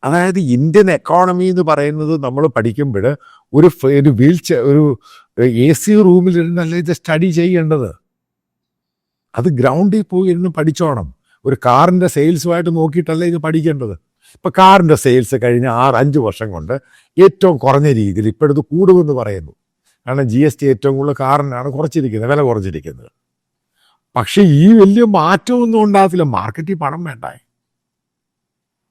അതായത് Indian economy എന്ന് പറയുന്നത് നമ്മൾ പഠിക്കുമ്പോൾ ഒരു ഒരു AC റൂമിലിരുന്നല്ല ഇത് സ്റ്റഡി ചെയ്യേണ്ടത്. അത് ഗ്രൗണ്ടിൽ പോയി ഇരുന്ന് പഠിച്ചോണം. ഒരു കാറിൻ്റെ സെയിൽസുമായിട്ട് നോക്കിയിട്ടല്ല ഇത് പഠിക്കേണ്ടത്. ഇപ്പം കാറിൻ്റെ സെയിൽസ് കഴിഞ്ഞ 5 വർഷം കൊണ്ട് ഏറ്റവും കുറഞ്ഞ രീതിയിൽ ഇപ്പോഴത് കൂടുമെന്ന് പറയുന്നു. കാരണം GST ഏറ്റവും കൂടുതൽ കാറിനാണ് വില കുറച്ചിരിക്കുന്നത്. പക്ഷേ ഈ വലിയ മാറ്റമൊന്നും ഉണ്ടാകത്തില്ല. മാർക്കറ്റിൽ പണം വേണ്ടായി.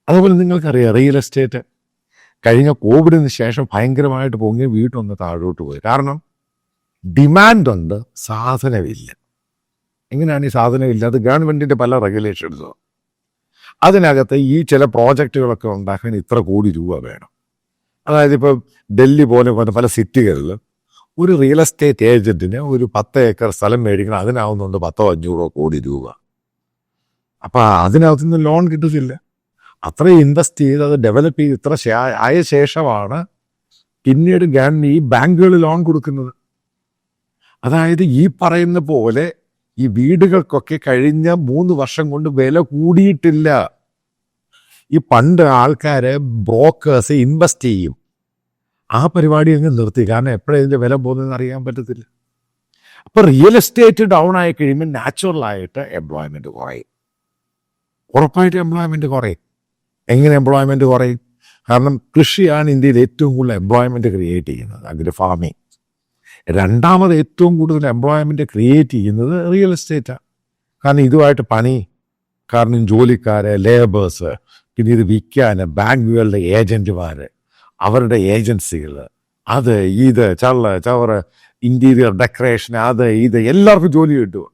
അതുപോലെ നിങ്ങൾക്കറിയാം, റിയൽ എസ്റ്റേറ്റ് കഴിഞ്ഞ കോവിഡിന് ശേഷം ഭയങ്കരമായിട്ട് പൊങ്ങി വീട്ടൊന്ന് താഴോട്ട് പോയി. കാരണം ഡിമാൻഡുണ്ട്, സാധനമില്ല. എങ്ങനെയാണ് ഈ സാധനമില്ല? അത് ഗവൺമെൻറ്റിൻ്റെ പല റെഗുലേഷൻസോ. അതിനകത്ത് ഈ ചില പ്രോജക്റ്റുകളൊക്കെ ഉണ്ടാക്കാൻ ഇത്ര കോടി രൂപ വേണം. അതായത് ഇപ്പോൾ ഡൽഹി പോലെ പല സിറ്റികളിൽ ഒരു റിയൽ എസ്റ്റേറ്റ് ഏജൻറ്റിന് ഒരു 10 ഏക്കർ സ്ഥലം മേടിക്കണം, അതിനാവുന്നുണ്ട് 10-500 കോടി രൂപ. അപ്പം അതിനകത്തുനിന്ന് ലോൺ കിട്ടത്തില്ല. അത്രയും ഇൻവെസ്റ്റ് ചെയ്ത് അത് ഡെവലപ്പ് ചെയ്ത് ഇത്ര ആയ ശേഷമാണ് പിന്നീട് ഈ ബാങ്കുകൾ ലോൺ കൊടുക്കുന്നത്. അതായത് ഈ പറയുന്ന പോലെ ഈ വീടുകൾക്കൊക്കെ കഴിഞ്ഞ 3 വർഷം കൊണ്ട് വില കൂടിയിട്ടില്ല. ഈ പണ്ട് ആൾക്കാര് ബ്രോക്കേഴ്സ് ഇൻവെസ്റ്റ് ചെയ്യും, ആ പരിപാടി അങ്ങ് നിർത്തി. കാരണം എപ്പോഴും ഇതിൻ്റെ വില പോകുന്നതെന്ന് അറിയാൻ പറ്റത്തില്ല. അപ്പോൾ റിയൽ എസ്റ്റേറ്റ് ഡൗൺ ആയി കഴിയുമ്പോൾ നാച്ചുറലായിട്ട് എംപ്ലോയ്മെൻറ്റ് കുറയും. ഉറപ്പായിട്ട് എംപ്ലോയ്മെൻറ്റ് കുറയും. എങ്ങനെ എംപ്ലോയ്മെൻറ്റ് കുറയും? കാരണം കൃഷിയാണ് ഇന്ത്യയിൽ ഏറ്റവും കൂടുതൽ എംപ്ലോയ്മെൻറ്റ് ക്രിയേറ്റ് ചെയ്യുന്നത്, അഗ്രി ഫാമിങ്. രണ്ടാമത് ഏറ്റവും കൂടുതൽ എംപ്ലോയ്മെൻറ്റ് ക്രിയേറ്റ് ചെയ്യുന്നത് റിയൽ എസ്റ്റേറ്റാണ്. കാരണം ഇതുമായിട്ട് കാരണം ജോലിക്കാര്, ലേബേഴ്സ്, പിന്നെ ഇത് വിൽക്കാൻ ബാങ്കുകളുടെ ഏജൻറ്റുമാർ, അവരുടെ ഏജൻസികൾ, അത് ഇത് ചവറ് ഇൻറ്റീരിയർ ഡെക്കറേഷൻ, അത് ഇത് എല്ലാവർക്കും ജോലി കിട്ടും.